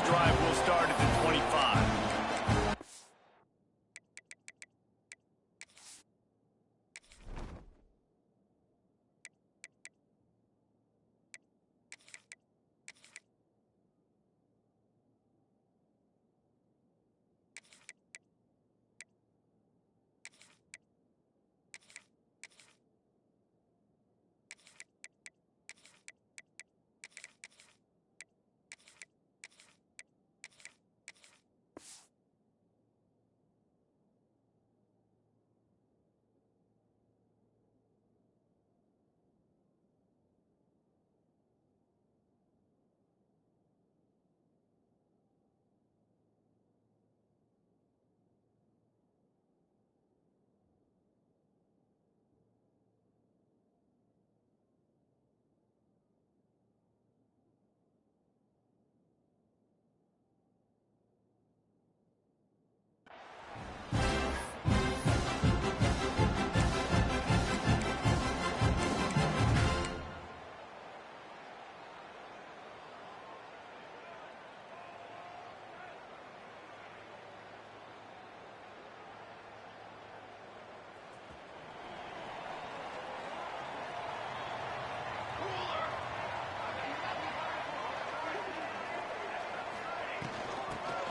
drive will start at the 25.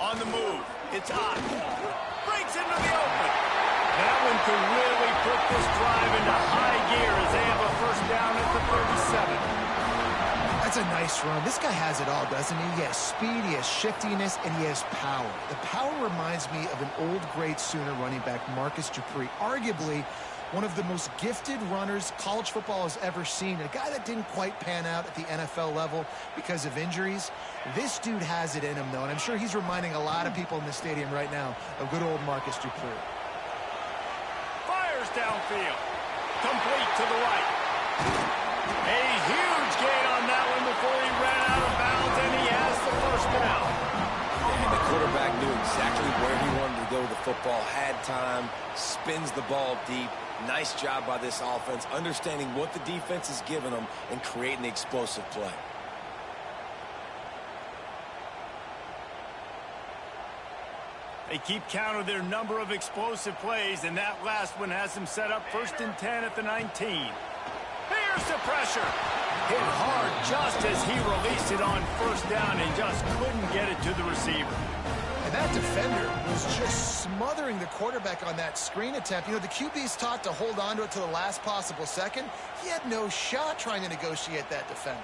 On the move, it's hot. Breaks into the open. That one could really put this drive into high gear as they have a first down at the 37. That's a nice run. This guy has it all, doesn't he? He has speed, he has shiftiness, and he has power. The power reminds me of an old great Sooner running back, Marcus Dupree, arguably one of the most gifted runners college football has ever seen. A guy that didn't quite pan out at the NFL level because of injuries. This dude has it in him, though, and I'm sure he's reminding a lot of people in the stadium right now of good old Marcus Dupree. Fires downfield. Complete to the right. A huge gain on that one before he ran out of bounds, and he has the first down. And the quarterback knew exactly where he wanted to go with the football, had time, spins the ball deep. Nice job by this offense, understanding what the defense is giving them and creating the explosive play. They keep count of their number of explosive plays, and that last one has them set up 1st and 10 at the 19. Here's the pressure. Hit hard just as he released it on first down and just couldn't get it to the receiver. And that defender was just smothering the quarterback on that screen attempt. You know, the QB's taught to hold on to it to the last possible second. He had no shot trying to negotiate that defender.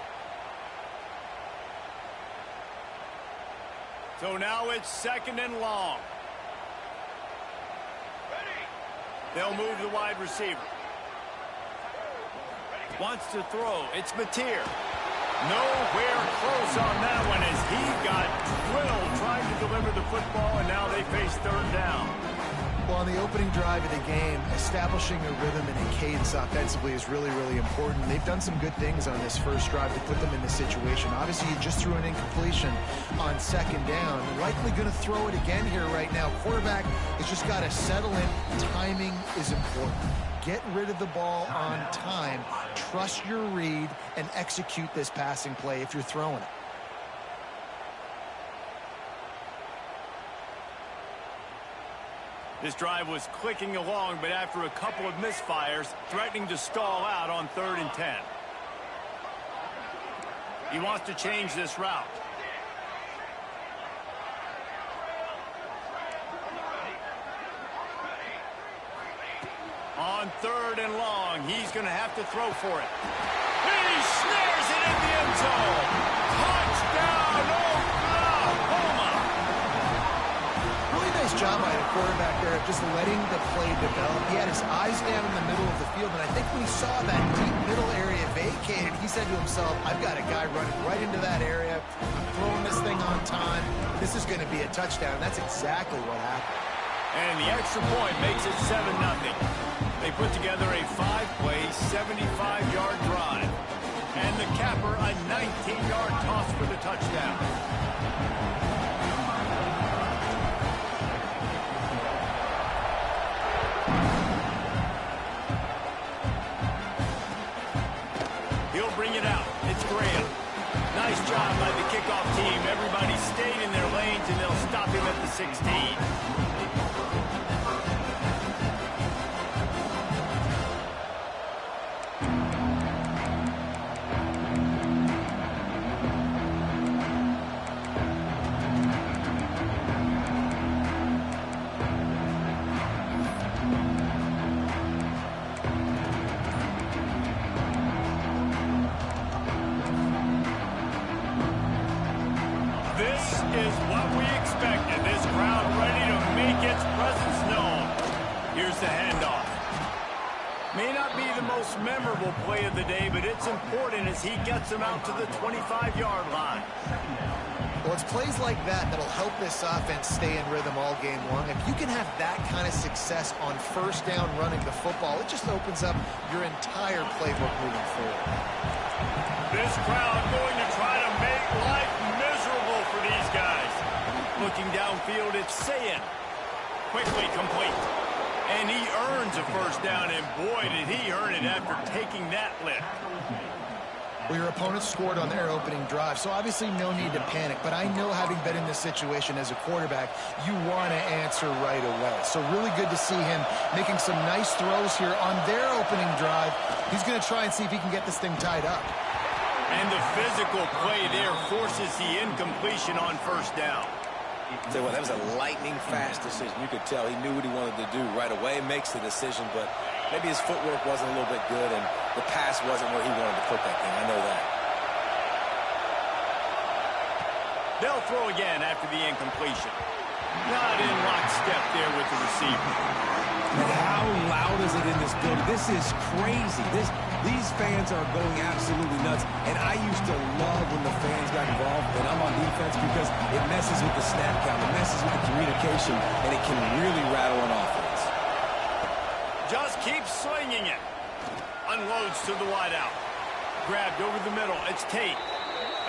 So now it's 2nd and long. They'll move the wide receiver. Wants to throw. It's Mateer. Nowhere close on that one as he got drilled trying to deliver the football, and now they face 3rd down. Well, on the opening drive of the game, establishing a rhythm and a cadence offensively is really, really important. They've done some good things on this first drive to put them in this situation. Obviously, you just threw an incompletion on 2nd down. Likely going to throw it again here right now. Quarterback has just got to settle in. Timing is important. Get rid of the ball on time. Trust your read and execute this passing play if you're throwing it. This drive was clicking along, but after a couple of misfires, threatening to stall out on 3rd and 10. He wants to change this route. On 3rd and long, he's going to have to throw for it. He snares it in the end zone. Touchdown, Oklahoma! Really nice job by the quarterback there of just letting the play develop. He had his eyes down in the middle of the field, and I think when he saw that deep middle area vacated, he said to himself, I've got a guy running right into that area. I'm throwing this thing on time. This is going to be a touchdown. That's exactly what happened. And the extra point makes it 7-0. They put together a 5-play, 75-yard drive. And the capper, a 19-yard toss for the touchdown. He'll bring it out. It's Graham. Nice job by the kickoff team. Everybody stayed in their 16. This is what we expected. This crowd ready to make its presence known. Here's the handoff. May not be the most memorable play of the day, but it's important as he gets them out to the 25-yard line. Well, it's plays like that that'll help this offense stay in rhythm all game long. If you can have that kind of success on first down running the football, it just opens up your entire playbook moving forward. This crowd going to try to make life miserable for these guys. Looking downfield, it's Sayin. Quickly complete. And he earns a first down, and boy, did he earn it after taking that lift. Well, your opponent scored on their opening drive, so obviously no need to panic. But I know, having been in this situation as a quarterback, you want to answer right away. So really good to see him making some nice throws here on their opening drive. He's going to try and see if he can get this thing tied up. And the physical play there forces the incompletion on first down. Tell you what, that was a lightning-fast decision. You could tell he knew what he wanted to do right away, makes the decision, but maybe his footwork wasn't a little bit good, and the pass wasn't where he wanted to put that thing. I know that. They'll throw again after the incompletion. Not in lockstep there with the receiver. And how loud is it in this building? This is crazy. These fans are going absolutely nuts. And I used to love when the fans got involved, and I'm on defense, because it messes with the snap count, it messes with the communication, and it can really rattle an offense. Just keep slinging it. Unloads to the wideout. Grabbed over the middle. It's Tate.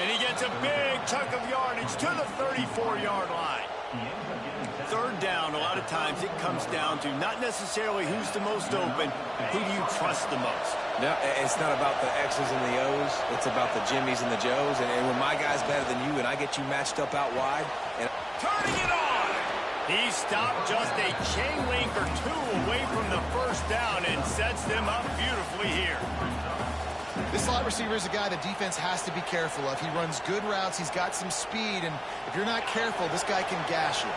And he gets a big chunk of yardage to the 34-yard line. Third down, a lot of times it comes down to not necessarily who's the most open, who do you trust the most? No, it's not about the X's and the O's. It's about the Jimmies and the Joes. And when my guy's better than you and I get you matched up out wide. And turning it on! He stopped just a chain link or two away from the first down and sets them up beautifully here. This slot receiver is a guy the defense has to be careful of. He runs good routes. He's got some speed. And if you're not careful, this guy can gash you.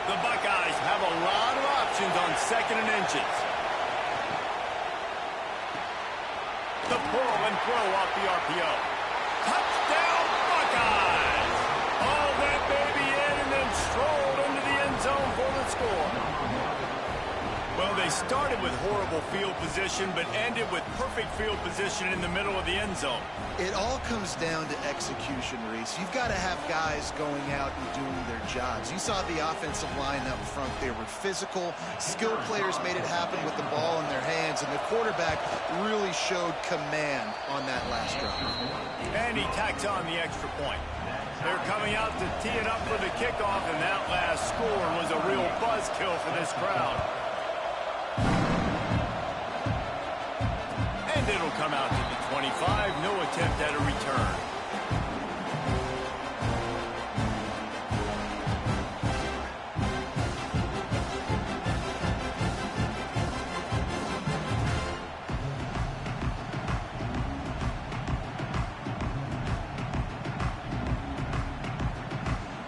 The Buckeyes have a lot of options on 2nd and inches. The pull and throw off the RPO. Touchdown, Buckeyes! All that baby in and then strolled into the end zone for the score. Well, they started with horrible field position, but ended with perfect field position in the middle of the end zone. It all comes down to execution, Reese. You've got to have guys going out and doing their jobs. You saw the offensive line up front. They were physical. Skilled players made it happen with the ball in their hands, and the quarterback really showed command on that last drive. And he tacks on the extra point. They're coming out to tee it up for the kickoff, and that last score was a real buzzkill for this crowd. And it'll come out to the 25. No attempt at a return.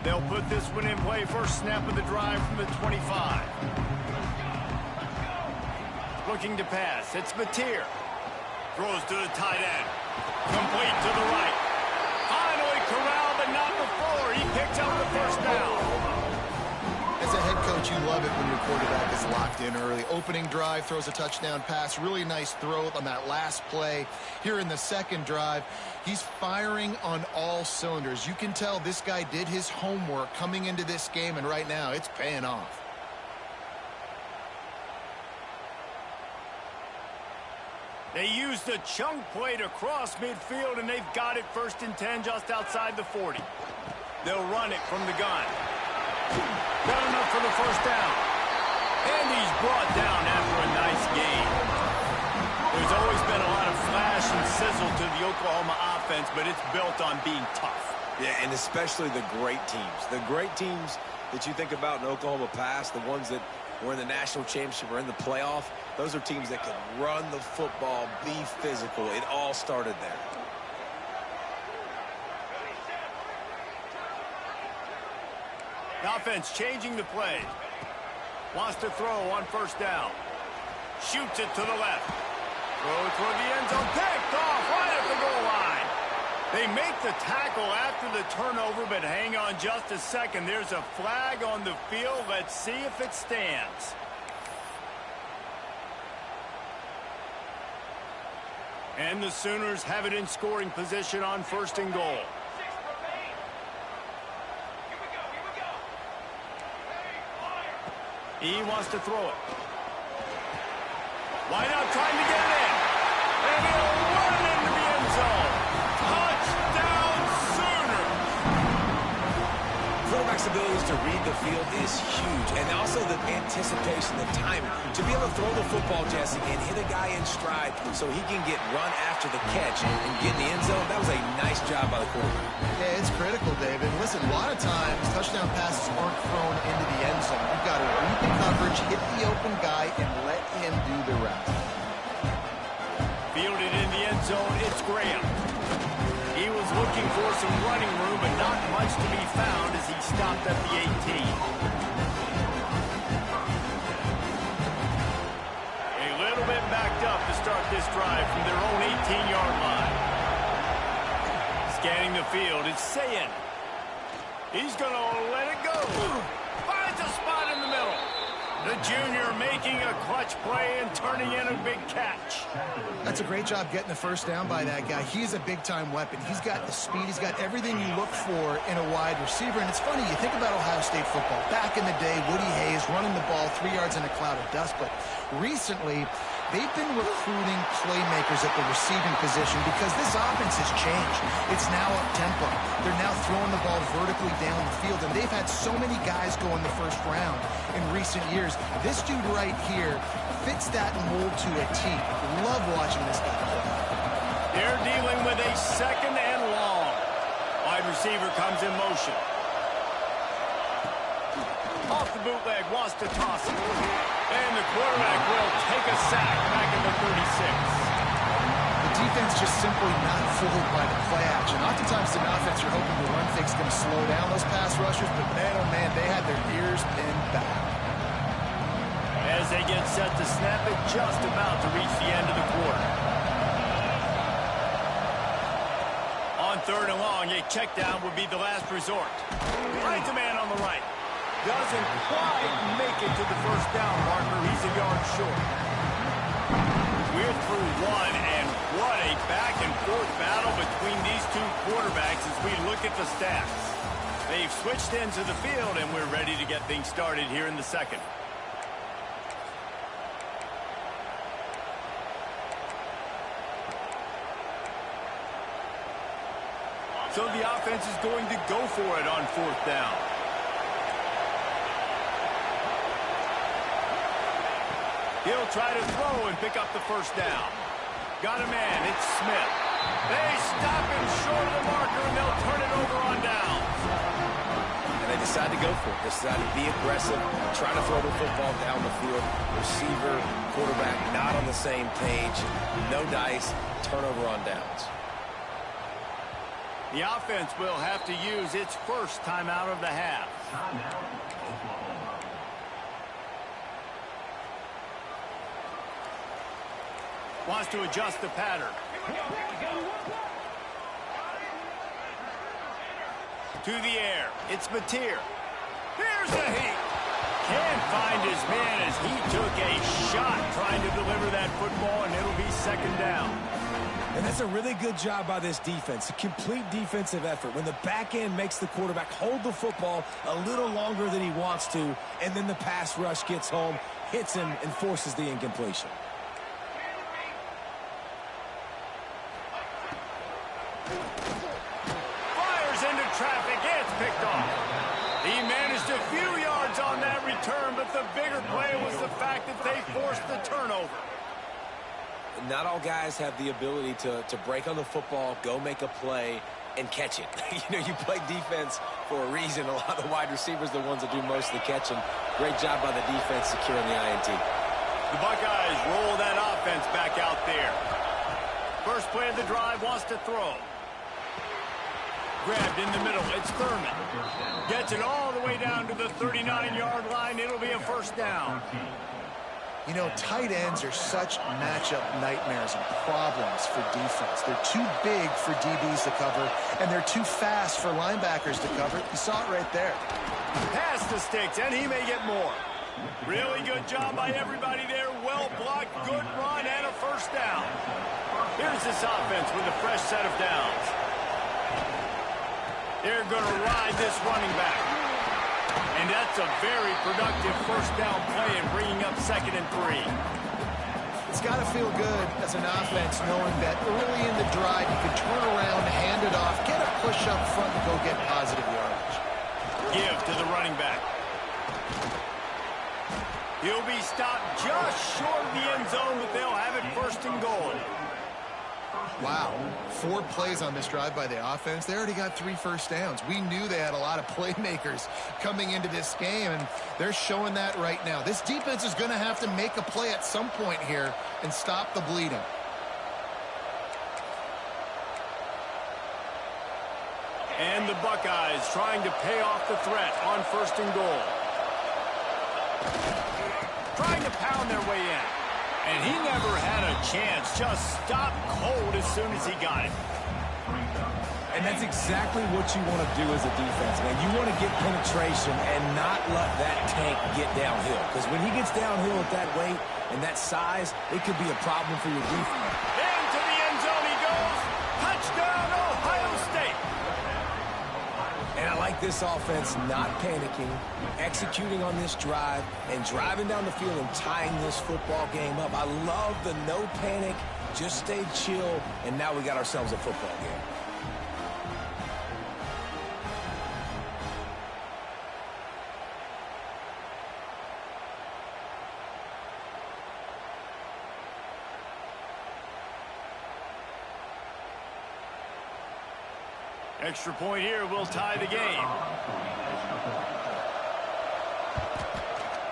They'll put this one in play. First snap of the drive from the 25. Looking to pass. It's Mateer. Throws to the tight end. Complete to the right. Finally corralled, but not before. He picks up the first down. As a head coach, you love it when your quarterback is locked in early. Opening drive, throws a touchdown pass. Really nice throw on that last play. Here in the second drive, he's firing on all cylinders. You can tell this guy did his homework coming into this game, and right now it's paying off. They used the chunk play to cross midfield, and they've got it 1st and 10 just outside the 40. They'll run it from the gun. Got enough for the first down. And he's brought down after a nice gain. There's always been a lot of flash and sizzle to the Oklahoma offense, but it's built on being tough. Yeah, and especially the great teams. The great teams that you think about in Oklahoma past, the ones that were in the national championship or in the playoff, those are teams that could run the football, be physical. It all started there. The offense changing the play. Wants to throw on first down. Shoots it to the left. Throw toward the end zone. Picked off right at the goal line. They make the tackle after the turnover, but hang on just a second. There's a flag on the field. Let's see if it stands. And the Sooners have it in scoring position on first and goal. He wants to throw it. Wide out, trying to get it in. And he'll run it into the end zone. Touchdown, Sooners! Quarterback's abilities to read the field is huge. And also the anticipation, the timing. To be able to throw the football, Jesse, and hit a guy in stride so he can get run after the catch and get in the end zone, that was a nice job by the quarterback. Yeah, it's critical, David. Listen, a lot of times, touchdown passes aren't thrown into the end zone. You've got to read the coverage, hit the open guy, and let him do the rest. Fielded in the end zone, it's Graham. He was looking for some running room, but not much to be found as he stopped at the 18. A little bit backed up to start this drive from their own 18-yard line. Scanning the field, it's Sayin. He's going to let it go. Finds a spot in the middle. The junior making a clutch play and turning in a big catch. That's a great job getting the first down by that guy. He's a big-time weapon. He's got the speed. He's got everything you look for in a wide receiver. And it's funny, you think about Ohio State football. Back in the day, Woody Hayes running the ball 3 yards in a cloud of dust. But recently, they've been recruiting playmakers at the receiving position because this offense has changed. It's now up-tempo. They're now throwing the ball vertically down the field, and they've had so many guys go in the first round in recent years. This dude right here fits that mold to a T. Love watching this guy play. They're dealing with a second and long. Wide receiver comes in motion. Off the bootleg, wants to toss it. And the quarterback will take a sack back at the 36. The defense just simply not fooled by the play action. Oftentimes, in offense, you're hoping the run fake's going to slow down those pass rushers, but man, oh man, they had their ears pinned back. As they get set to snap it, just about to reach the end of the quarter. On third and long, a check down would be the last resort. Finds a man on the right. Doesn't quite make it to the first down marker. He's a yard short. We're through one, and what a back-and-forth battle between these two quarterbacks as we look at the stats. They've switched into the field, and we're ready to get things started here in the second. So the offense is going to go for it on fourth down. He'll try to throw and pick up the first down. Got a man, it's Smith. They stop him short of the marker, and they'll turn it over on downs. And they decide to go for it. They decide to be aggressive, try to throw the football down the field. Receiver, quarterback, not on the same page. No dice, turnover on downs. The offense will have to use its first timeout of the half. Wants to adjust the pattern. To the air. It's Mateer. Here's the heat. Can't find his man as he took a shot trying to deliver that football, and it'll be second down. And that's a really good job by this defense, a complete defensive effort. When the back end makes the quarterback hold the football a little longer than he wants to, and then the pass rush gets home, hits him, and forces the incompletion. Fires into traffic. It's picked off. He managed a few yards on that return, but the bigger play was the fact that they forced the turnover. Not all guys have the ability to break on the football, go make a play, and catch it. You play defense for a reason. A lot of the wide receivers are the ones that do most of the catching. Great job by the defense securing the INT. The Buckeyes roll that offense back out there. First play of the drive, wants to throw. Grabbed in the middle. It's Thurman. Gets it all the way down to the 39-yard line. It'll be a first down. Tight ends are such matchup nightmares and problems for defense. They're too big for DBs to cover, and they're too fast for linebackers to cover. You saw it right there. Pass to Sticks, and he may get more. Really good job by everybody there. Well blocked, good run, and a first down. Here's this offense with a fresh set of downs. They're going to ride this running back. And that's a very productive first down play and bringing up 2nd and 3. It's got to feel good as an offense knowing that early in the drive you can turn around, hand it off, get a push up front, and go get positive yardage. Give to the running back. He'll be stopped just short of the end zone, but they'll have it 1st and goal. Wow, 4 plays on this drive by the offense. They already got 3 first downs. We knew they had a lot of playmakers coming into this game, and they're showing that right now. This defense is going to have to make a play at some point here and stop the bleeding. And the Buckeyes trying to pay off the threat on 1st and goal. Trying to pound their way in. And he never had a chance. Just stopped cold as soon as he got it. And that's exactly what you want to do as a defense, man. You want to get penetration and not let that tank get downhill. Because when he gets downhill at that weight and that size, it could be a problem for your defense. Into the end zone he goes. Touchdown, Ohio State. And I like this offense not panicking, executing on this drive, and driving down the field and tying this football game up. I love the no panic, just stay chill, and now we got ourselves a football game. Extra point here will tie the game.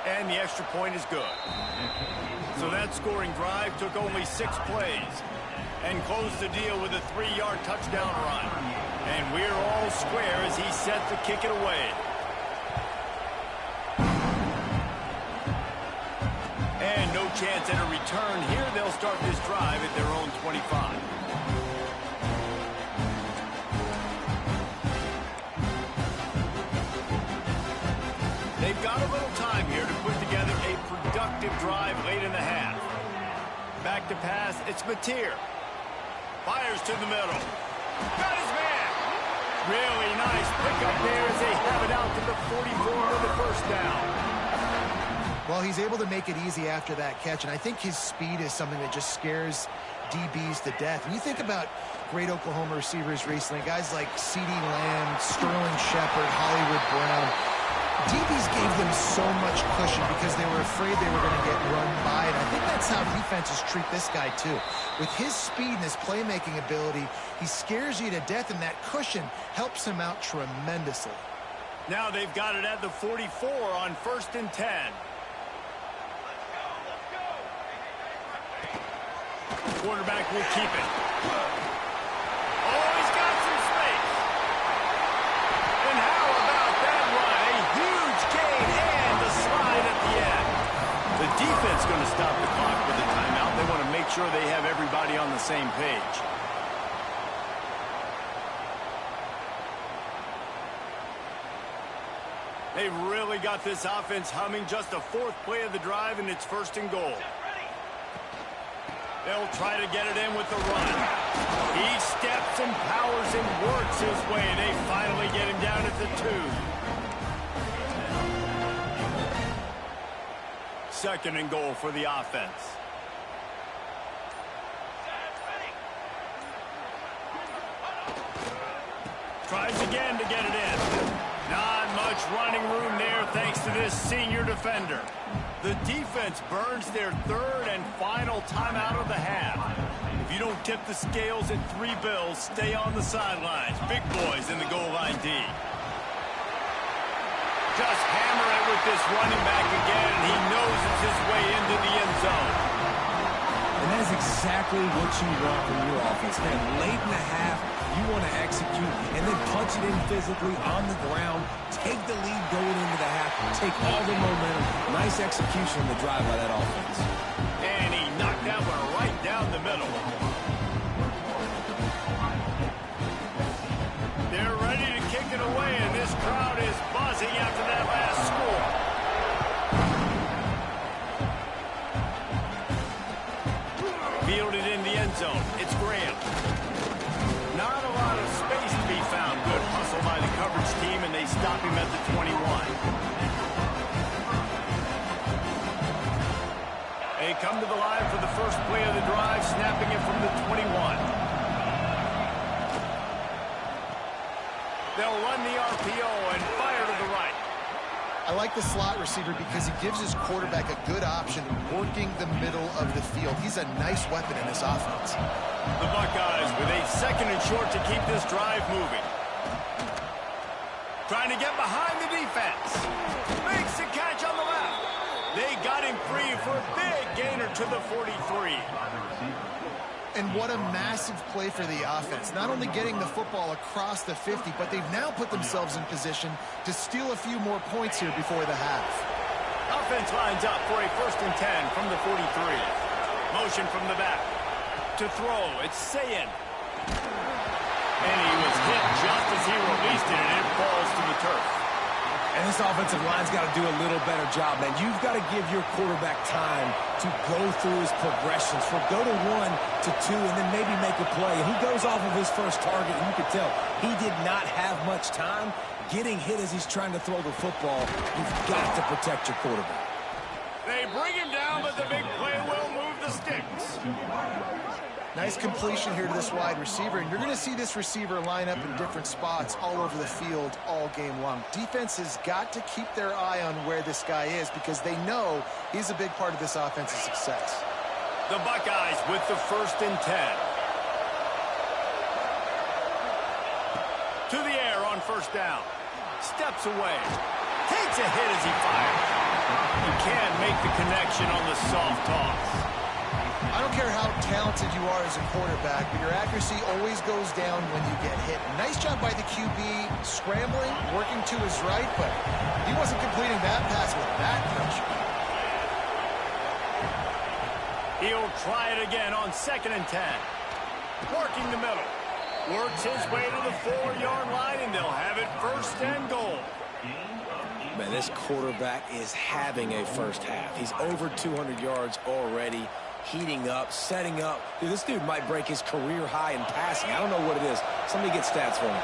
And the extra point is good. So that scoring drive took only 6 plays and closed the deal with a 3-yard touchdown run. And we're all square as he's set to kick it away. And no chance at a return here. They'll start this drive at their own 25. They've got a little time here to put together a productive drive late in the half. Back to pass, it's Mateer. Fires to the middle. Got his man. Really nice pickup there as they have it out to the 44 with the first down. Well, he's able to make it easy after that catch, and I think his speed is something that just scares DBs to death. When you think about great Oklahoma receivers recently, guys like CeeDee Lamb, Sterling Shepard, Hollywood Brown, DBs gave them so much cushion because they were afraid they were going to get run by, and I think that's how defenses treat this guy too. With his speed and his playmaking ability, he scares you to death, and that cushion helps him out tremendously. Now they've got it at the 44 on 1st and 10. Quarterback will keep it. Oh, he's got some space. And how about that run? A huge gain and the slide at the end. The defense going to stop the clock with a timeout. They want to make sure they have everybody on the same page. They've really got this offense humming. Just a 4th play of the drive, and it's 1st and goal. They'll try to get it in with the run. He steps and powers and works his way. They finally get him down at the 2. 2nd and goal for the offense. Tries again to get it in. Not much running room there thanks to this senior defender. The defense burns their third and final timeout of the half. If you don't tip the scales at 3 bills, stay on the sidelines. Big boys in the goal line D. Just hammer it with this running back again, and he noses his way into the end zone. And that is exactly what you want from your offense. Man, late in the half, you want to execute and then punch it in physically on the ground, take the lead going into the half, take all the momentum. Nice execution on the drive by that offense. And he knocked that one right down the middle. They're ready to kick it away, and this crowd is buzzing after that last score. Fielded in the end zone. It's Graham. Not a lot of space to be found. Good hustle by the coverage team, and they stop him at the 21. They come to the line for the first play of the drive, snapping it from the 21. They'll run the RPO and fire to the right. I like the slot receiver because he gives his quarterback a good option working the middle of the field. He's a nice weapon in this offense. The Buckeyes with a second and short to keep this drive moving. Trying to get behind the defense. Makes the catch on the left. They got him free for a big gainer to the 43. And what a massive play for the offense. Not only getting the football across the 50, but they've now put themselves in position to steal a few more points here before the half. Offense lines up for a 1st and 10 from the 43. Motion from the back. To throw, it's Sayin. And he was hit just as he released it, and it falls to the turf. And this offensive line's got to do a little better job, man. You've got to give your quarterback time to go through his progressions. From go to 1 to 2 and then maybe make a play. And he goes off of his first target, and you can tell he did not have much time getting hit as he's trying to throw the football. You've got to protect your quarterback. They bring him down, but the big play will move the sticks. Nice completion here to this wide receiver, and you're going to see this receiver line up in different spots all over the field all game long. Defense has got to keep their eye on where this guy is because they know he's a big part of this offense's success. The Buckeyes with the 1st and 10. To the air on 1st down. Steps away. Takes a hit as he fires. He can't make the connection on the soft toss. I don't care how talented you are as a quarterback, but your accuracy always goes down when you get hit. Nice job by the QB scrambling, working to his right, but he wasn't completing that pass with that pressure. He'll try it again on 2nd and 10. Working the middle. Works his way to the 4-yard line, and they'll have it 1st and goal. Man, this quarterback is having a first half. He's over 200 yards already. Heating up, setting up. Dude, this dude might break his career high in passing. I don't know what it is. Somebody get stats for him.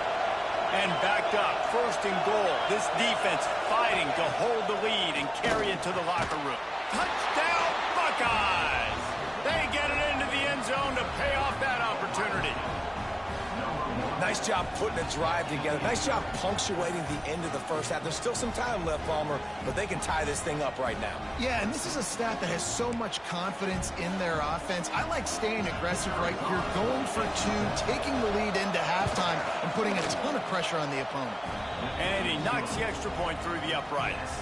And backed up, 1st and goal. This defense fighting to hold the lead and carry it to the locker room. Touchdown, Buckeyes! They get it into the end zone to pay off that opportunity. Nice job putting a drive together. Nice job punctuating the end of the first half. There's still some time left, Palmer, but they can tie this thing up right now. Yeah, and this is a staff that has so much confidence in their offense. I like staying aggressive right here, going for 2, taking the lead into halftime, and putting a ton of pressure on the opponent. And he knocks the extra point through the uprights.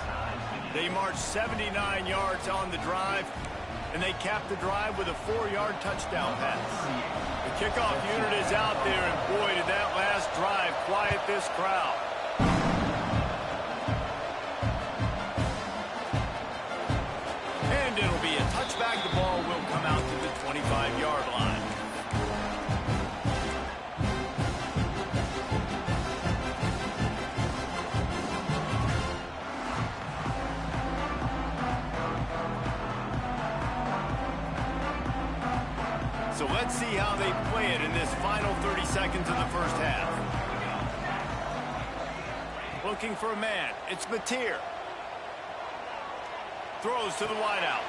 They march 79 yards on the drive, and they cap the drive with a 4-yard touchdown pass. The kickoff unit is out there, and boy, did that last drive quiet this crowd. And it'll be a touchback. The ball will come out to the 25-yard line. So let's see how they play it in this final 30 seconds of the first half. Looking for a man. It's Mateer. Throws to the wideout.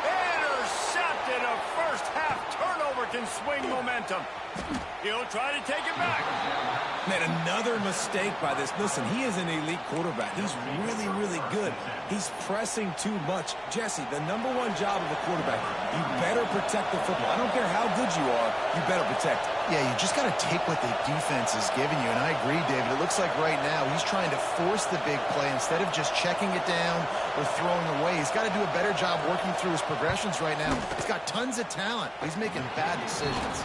Intercepted. A first half turnover can swing momentum. He'll try to take it back. Man, another mistake by this. Listen, he is an elite quarterback. He's really, really good. He's pressing too much. Jesse, the #1 job of a quarterback, you better protect the football. I don't care how good you are, you better protect it. Yeah, you just got to take what the defense is giving you. And I agree, David. It looks like right now he's trying to force the big play instead of just checking it down or throwing away. He's got to do a better job working through his progressions right now. He's got tons of talent. He's making bad decisions.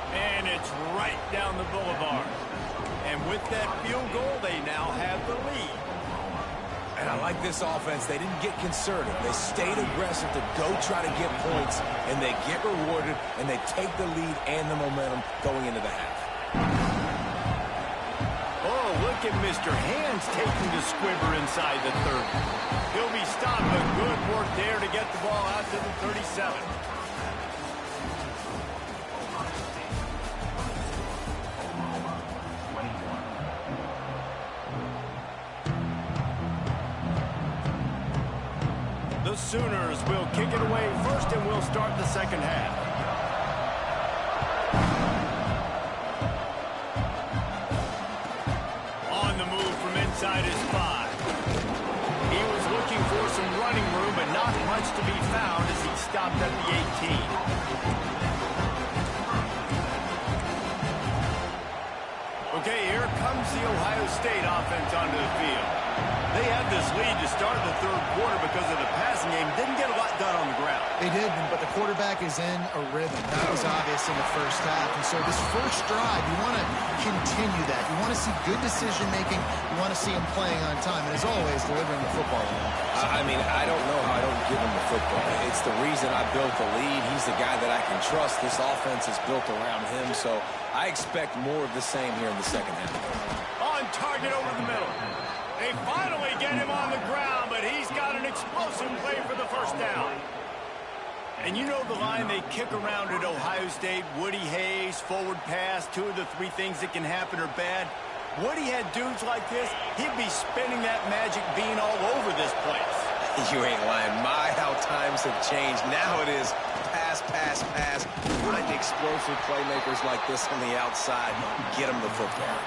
And it's right down the boulevard. And with that field goal, they now have the lead. And I like this offense. They didn't get conservative. They stayed aggressive to go try to get points, and they get rewarded, and they take the lead and the momentum going into the half. Oh, look at Mr. Hands taking the squibber inside the 30. He'll be stopped, but good work there to get the ball out to the 37. The Sooners will kick it away first, and we'll start the second half. On the move from inside his 5. He was looking for some running room, but not much to be found as he stopped at the 18. Okay, here comes the Ohio State offense onto the field. They had this lead to start the third quarter because of the passing game. Didn't get a lot done on the ground. They did, but the quarterback is in a rhythm. That was obvious in the first half. And so this first drive, you want to continue that. You want to see good decision-making. You want to see him playing on time. And as always, delivering the football. I mean, I don't know how I don't give him the football. It's the reason I built the lead. He's the guy that I can trust. This offense is built around him, so I expect more of the same here in the second half. On target over the middle. They finally get him on the ground, but he's got an explosive play for the first down. And you know the line they kick around at Ohio State, Woody Hayes, forward pass, 2 of the 3 things that can happen are bad. Woody had dudes like this, he'd be spinning that magic bean all over this place. You ain't lying. My, how times have changed. Now it is pass, pass, pass. Find explosive playmakers like this on the outside. Get them the football.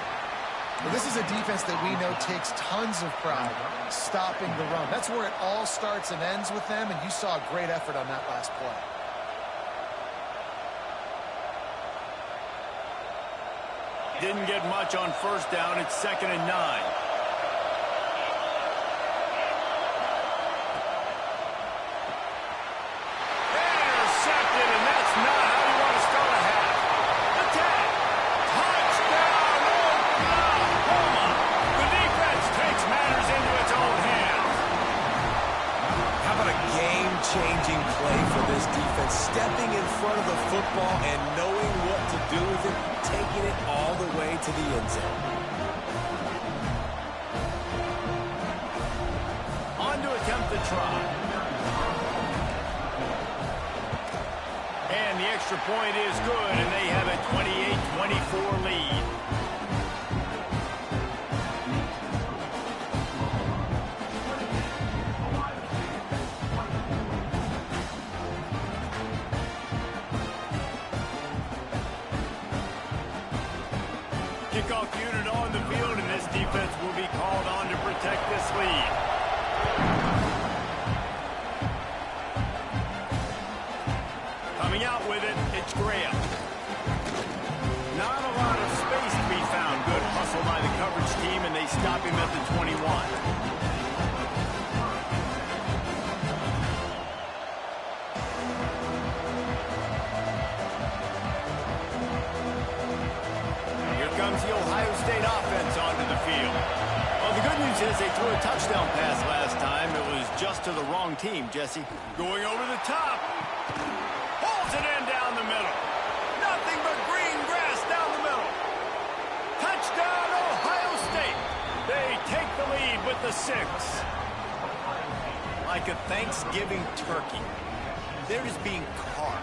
Well, this is a defense that we know takes tons of pride stopping the run. That's where it all starts and ends with them, and you saw a great effort on that last play. Didn't get much on first down. It's 2nd and 9. Intercepted, and that's not how you want to start a half. Attack! Touchdown, Oklahoma! The defense takes matters into its own hands. How about a game-changing play for this defense? Stepping in front of the football and knowing what to do with it, taking it all the way to the end zone. On to attempt the try. And the extra point is good, and they have a 28-24 lead. Kickoff unit on the field, and this defense will be called on to protect this lead. Coming out with it, it's Graham. Not a lot of space to be found. Good hustle by the coverage team, and they stop him at the 21. Comes the Ohio State offense onto the field. Well, the good news is they threw a touchdown pass last time. It was just to the wrong team, Jesse. Going over the top. Pulls it in down the middle. Nothing but green grass down the middle. Touchdown, Ohio State. They take the lead with the 6. Like a Thanksgiving turkey. They're just being carved.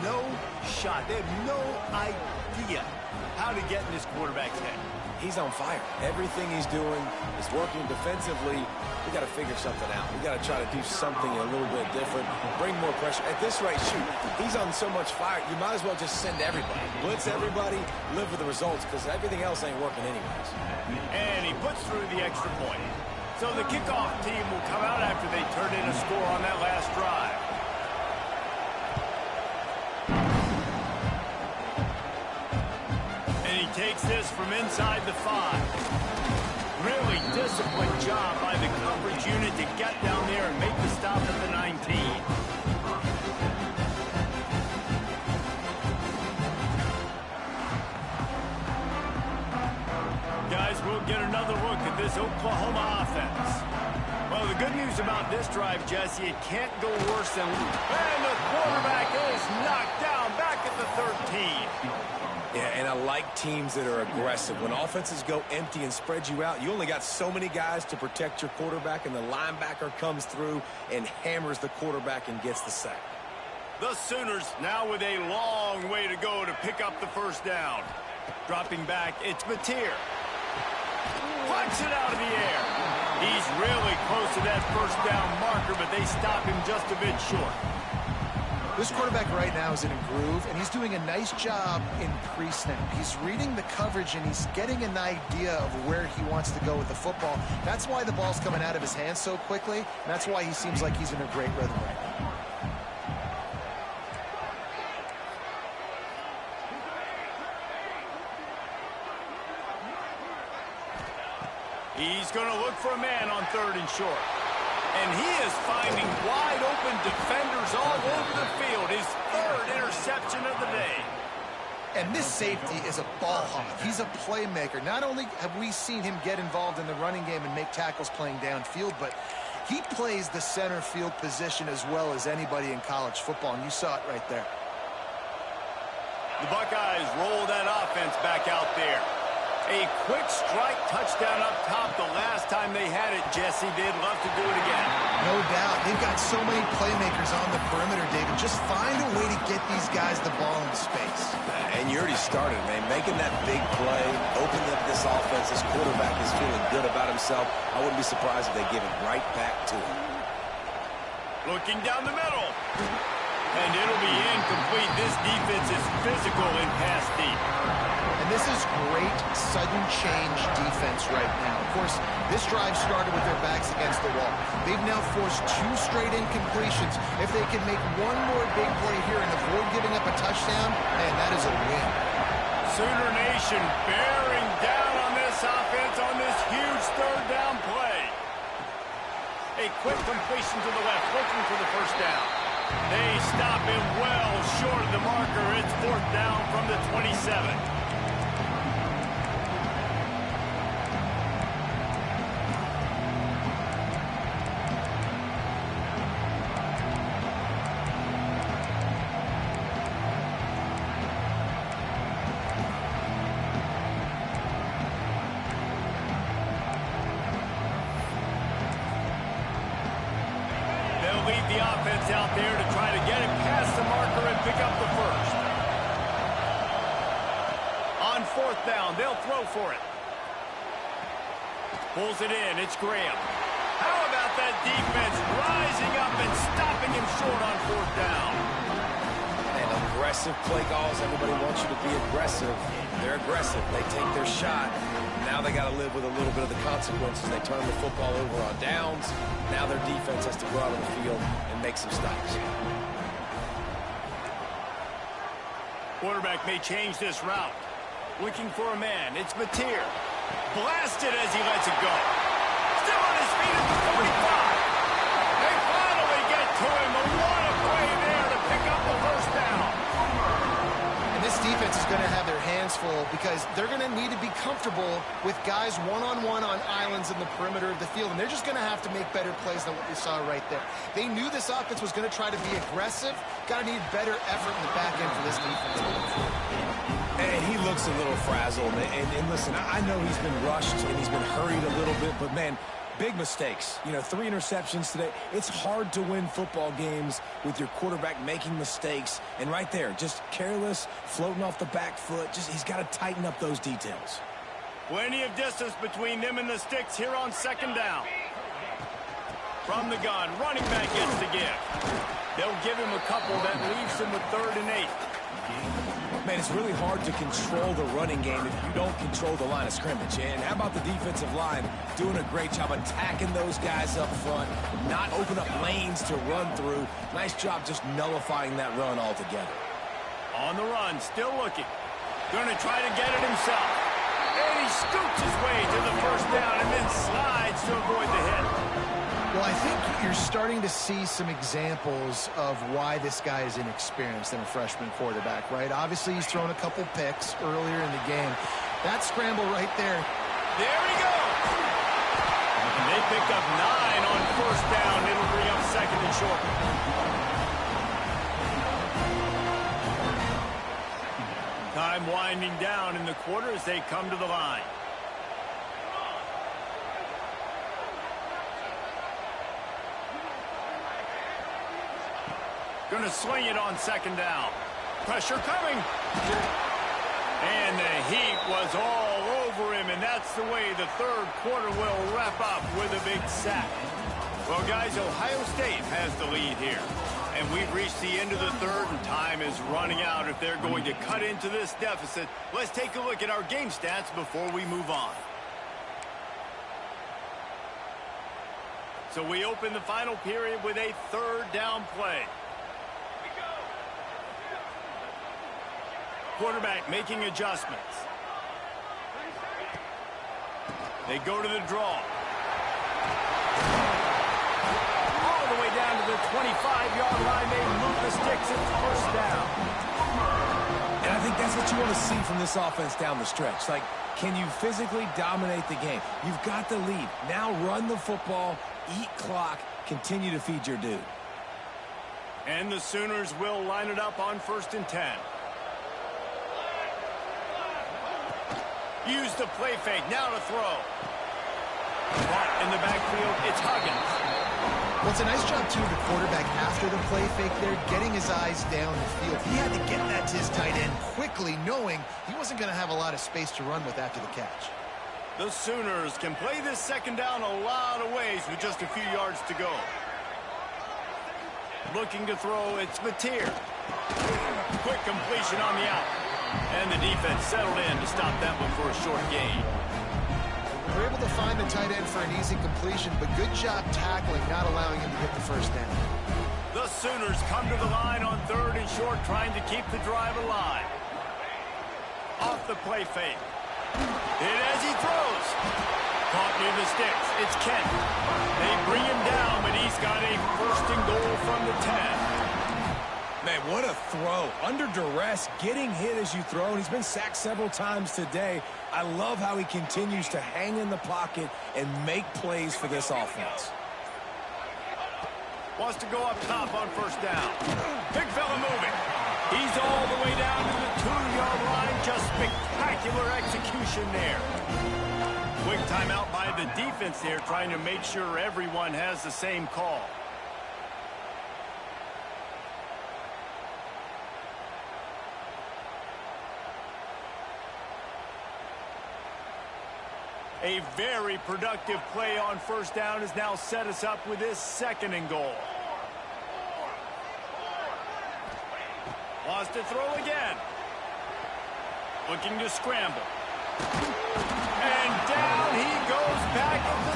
No shot. They have no idea how to get in this quarterback's head. He's on fire. Everything he's doing is working defensively. We got to figure something out. We got to try to do something a little bit different, bring more pressure. At this rate, shoot, he's on so much fire, you might as well just send everybody. Blitz everybody, live with the results, because everything else ain't working anyways. And he puts through the extra point. So the kickoff team will come out after they turn in a score on that last drive. Takes this from inside the 5. Really disciplined job by the coverage unit to get down there and make the stop at the 19. Guys, we'll get another look at this Oklahoma offense. Well, the good news about this drive, Jesse, it can't go worse than... And the quarterback is knocked down back at the 13. Yeah, and I like teams that are aggressive. When offenses go empty and spread you out, you only got so many guys to protect your quarterback, and the linebacker comes through and hammers the quarterback and gets the sack. The Sooners now with a long way to go to pick up the first down. Dropping back, it's Mateer. Punch it out of the air. He's really close to that first down marker, but they stop him just a bit short. This quarterback right now is in a groove, and he's doing a nice job in pre-snap. He's reading the coverage, and he's getting an idea of where he wants to go with the football. That's why the ball's coming out of his hands so quickly, and that's why he seems like he's in a great rhythm right now. He's going to look for a man on 3rd and short. And he is finding wide-open defenders all over the field. His 3rd interception of the day. And this safety is a ball hawk. He's a playmaker. Not only have we seen him get involved in the running game and make tackles playing downfield, but he plays the center field position as well as anybody in college football, and you saw it right there. The Buckeyes roll that offense back out there. A quick strike touchdown up top the last time they had it, Jesse. They'd love to do it again. No doubt. They've got so many playmakers on the perimeter, David. Just find a way to get these guys the ball in space. And you already started, man. Making that big play, opening up this offense. This quarterback is feeling good about himself. I wouldn't be surprised if they give it right back to him. Looking down the middle. And it'll be incomplete. This defense is physical in pass deep. And this is great sudden change defense right now. Of course, this drive started with their backs against the wall. They've now forced 2 straight incompletions. If they can make one more big play here and avoid giving up a touchdown, man, that is a win. Sooner Nation bearing down on this offense on this huge 3rd down play. A quick completion to the left, looking for the first down. They stop him well short of the marker. It's 4th down from the 27. Lead the offense out there to try to get it past the marker and pick up the first. On 4th down, they'll throw for it. Pulls it in, it's Graham. How about that defense rising up and stopping him short on 4th down? And aggressive play calls. Everybody wants you to be aggressive. They're aggressive. They take their shot. Now they got to live with a little bit of the consequences. They turn the football over on downs. Now their defense has to go out on the field and make some stops. Quarterback may change this route. Looking for a man. It's Mateer. Blasted as he lets it go. Still on his feet at the 45. They finally get to him. What a play there to pick up the first down. And this defense is going to have their hands full because they're going to need to be comfortable with guys one-on-one on islands in the perimeter of the field, and they're just going to have to make better plays than what we saw right there. They knew this offense was going to try to be aggressive. Got to need better effort in the back end for this defense. And he looks a little frazzled. And listen, I know he's been rushed and he's been hurried a little bit, but, man, big mistakes. You know, 3 interceptions today. It's hard to win football games with your quarterback making mistakes. And right there, just careless, floating off the back foot. He's got to tighten up those details. Plenty of distance between them and the sticks here on 2nd down. From the gun, running back gets the give. They'll give him a couple that leaves him with 3rd and 8. Man, it's really hard to control the running game if you don't control the line of scrimmage. And how about the defensive line doing a great job attacking those guys up front, not open up lanes to run through. Nice job just nullifying that run altogether. On the run, still looking. Going to try to get it himself. And he scoots his way to the 1st down and then slides to avoid the hit. Well, I think you're starting to see some examples of why this guy is inexperienced in a freshman quarterback, right? Obviously, he's thrown a couple picks earlier in the game. That scramble right there. There he goes. And they picked up 9 on 1st down. It'll bring up 2nd and short. Time winding down in the quarter as they come to the line. Going to sling it on 2nd down. Pressure coming. And the heat was all over him, and that's the way the 3rd quarter will wrap up with a big sack. Well, guys, Ohio State has the lead here. And we've reached the end of the 3rd, and time is running out if they're going to cut into this deficit. Let's take a look at our game stats before we move on. So we open the final period with a 3rd down play. Quarterback making adjustments. They go to the draw. All the way down to the 25-yard line. They move the sticks. It's 1st down. And I think that's what you want to see from this offense down the stretch. Like, can you physically dominate the game? You've got the lead. Now run the football, eat clock, continue to feed your dude. And the Sooners will line it up on 1st and 10. Use the play fake. Now to throw. Caught in the backfield. It's Huggins. Well, it's a nice job, too, the quarterback after the play fake there, getting his eyes down the field. He had to get that to his tight end quickly, knowing he wasn't going to have a lot of space to run with after the catch. The Sooners can play this 2nd down a lot of ways with just a few yards to go. Looking to throw, it's Mateer. Quick completion on the out. And the defense settled in to stop that one for a short gain. We're able to find the tight end for an easy completion, but good job tackling, not allowing him to get the 1st down. The Sooners come to the line on 3rd and short, trying to keep the drive alive. Off the play fake. Hit as he throws. Caught near the sticks. It's Kent. They bring him down, but he's got a 1st and goal from the 10. Man, what a throw. Under duress, getting hit as you throw, and he's been sacked several times today. I love how he continues to hang in the pocket and make plays for this offense. Wants to go up top on 1st down. Big fella moving. He's all the way down to the 2-yard line. Just spectacular execution there. Quick timeout by the defense there, trying to make sure everyone has the same call. A very productive play on 1st down has now set us up with this 2nd and goal. Wants to throw again. Looking to scramble. And down he goes back at the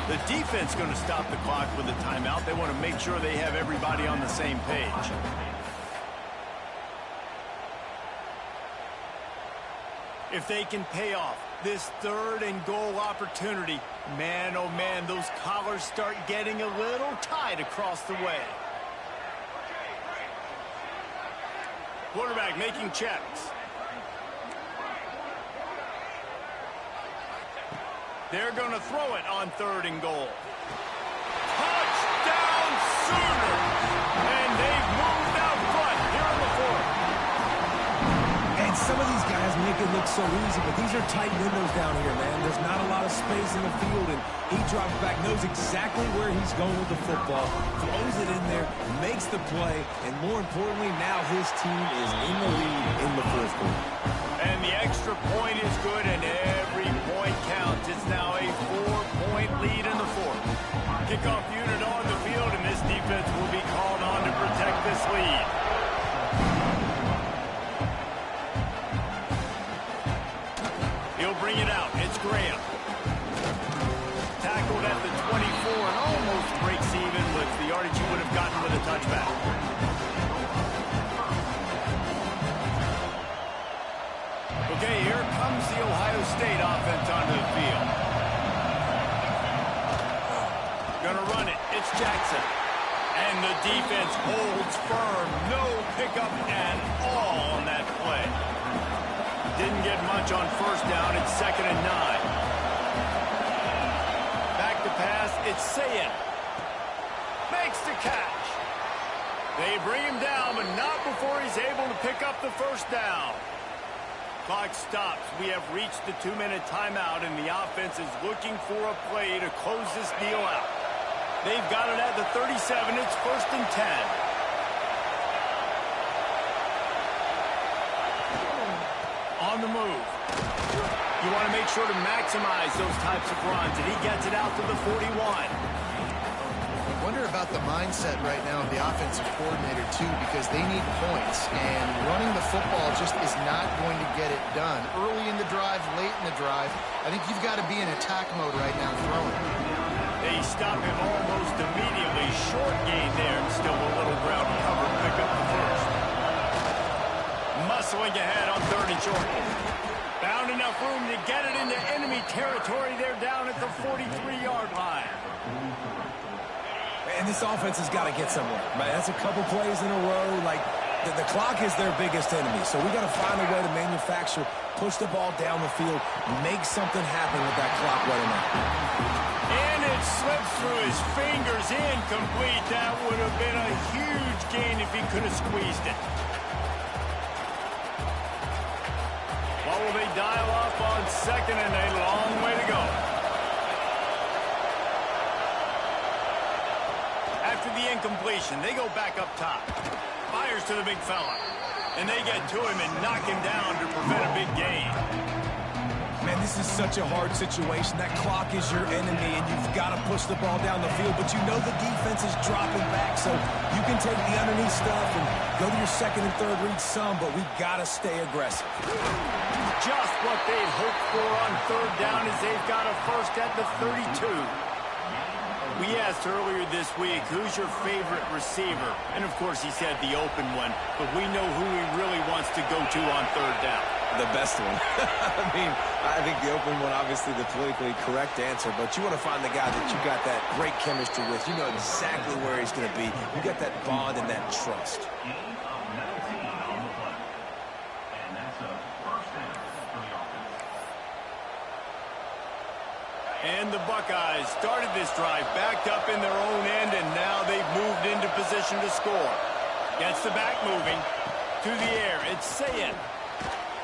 3. The defense going to stop the clock with a timeout. They want to make sure they have everybody on the same page. If they can pay off this 3rd and goal opportunity, man, oh man, those collars start getting a little tight across the way. Quarterback making checks. They're going to throw it on 3rd and goal. Touchdown Sooners! And they've moved out front here in the 4th. And some of these guys make it look so easy, but these are tight windows down here, man. There's not a lot of space in the field, and he drops back, knows exactly where he's going with the football, throws it in there, makes the play, and more importantly, now his team is in the lead in the fourth quarter. And the extra point is good, and every point counts. It's now a 4-point lead in the fourth. Kickoff unit on the field, and this defense will be called on to protect this lead. He'll bring it out. It's Graham. Tackled at the 24 and almost breaks even with the yardage he would have gotten with a touchback. Okay, here comes the Ohio State offense onto the field. Gonna run it. It's Jackson. And the defense holds firm. No pickup at all on that play. Didn't get much on first down. It's 2nd and 9. Back to pass. It's Sayin. Makes the catch. They bring him down, but not before he's able to pick up the first down. Clock stops. We have reached the 2-minute timeout, and the offense is looking for a play to close this deal out. They've got it at the 37. It's 1st and 10. On the move. You want to make sure to maximize those types of runs, and he gets it out to the 41. I wonder about the mindset right now of the offensive coordinator, too, because they need points, and running the football just is not going to get it done. Early in the drive, late in the drive, I think you've got to be in attack mode right now throwing. They stop him almost immediately. Short gain there, and still a little ground cover to pick up the first. Muscling ahead on 3rd and short. Found enough room to get it into enemy territory. They're down at the 43-yard line. And this offense has got to get somewhere. Right? That's a couple plays in a row. Like, the clock is their biggest enemy. So we got to find a way to manufacture, push the ball down the field, make something happen with that clock running out. And it slips through his fingers, incomplete. That would have been a huge gain if he could have squeezed it. What will they dial up on 2nd and a long way to go? After the incompletion, they go back up top. Fires to the big fella. And they get to him and knock him down to prevent a big gain. Man, this is such a hard situation. That clock is your enemy, and you've got to push the ball down the field. But you know the defense is dropping back, so you can take the underneath stuff and go to your 2nd and 3rd read some, but we've got to stay aggressive. Just what they'd hoped for on 3rd down as they've got a first at the 32. We asked earlier this week, who's your favorite receiver? And, of course, he said the open one, but we know who he really wants to go to on 3rd down. The best one. I mean, I think the open one, obviously the politically correct answer, but you want to find the guy that you got that great chemistry with. You know exactly where he's going to be. You got that bond and that trust. And the Buckeyes started this drive backed up in their own end, and now they've moved into position to score. Gets the back moving. To the air. It's Sayin.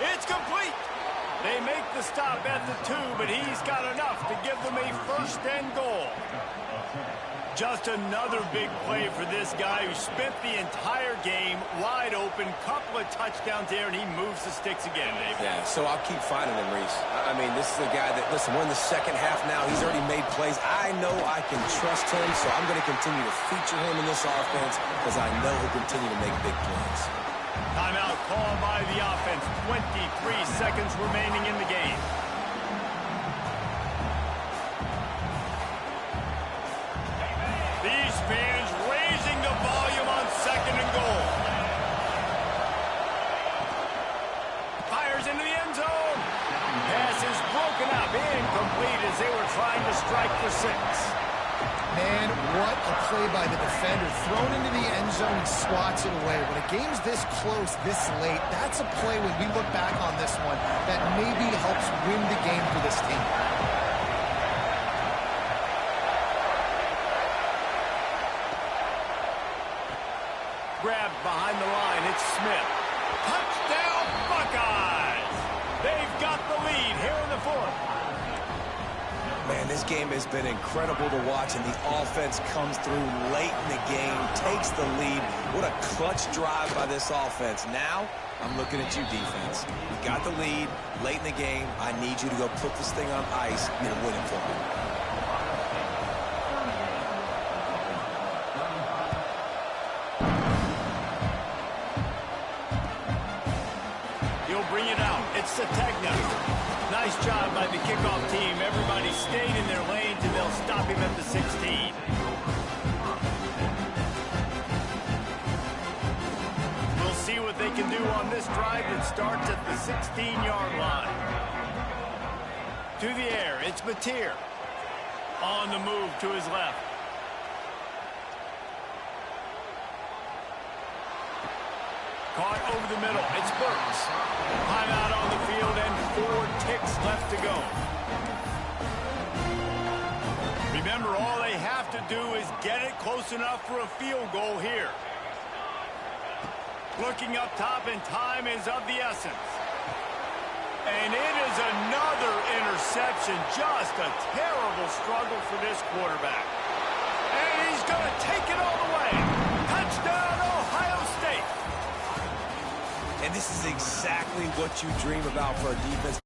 It's complete. They make the stop at the 2, but he's got enough to give them a 1st and goal. Just another big play for this guy who spent the entire game wide open, couple of touchdowns there, and he moves the sticks again, David. Yeah, so I'll keep finding him, Reese. I mean, this is a guy that, listen, we're in the 2nd half now. He's already made plays. I know I can trust him, so I'm going to continue to feature him in this offense because I know he'll continue to make big plays. Timeout called by the offense. 23 seconds remaining in the game. These fans raising the volume on 2nd and goal. Fires into the end zone. Pass is broken up, incomplete as they were trying to strike for 6. Man, what a play by the defender. Thrown into the end zone and swats it away. When a game's this close, this late, that's a play when we look back on this one that maybe helps win the game for this team. Grabbed behind the line, it's Smith. Touchdown, Buckeyes! They've got the lead here in the 4th. this game has been incredible to watch, and the offense comes through late in the game, takes the lead. What a clutch drive by this offense. Now, I'm looking at you, defense. You got the lead late in the game. I need you to go put this thing on ice and win it for me. He'll bring it out. It's Sategna. Nice job by the kickoff team. Everybody stayed in their lanes, and they'll stop him at the 16. We'll see what they can do on this drive that starts at the 16-yard line. To the air, it's Mateer. On the move to his left. Caught over the middle. It's Burks. Timeout on the field and 4 ticks left to go. Remember, all they have to do is get it close enough for a field goal here. Looking up top, and time is of the essence. And it is another interception. Just a terrible struggle for this quarterback. And he's going to take it all the way. Touchdown, Ohio State. And this is exactly what you dream about for a defense.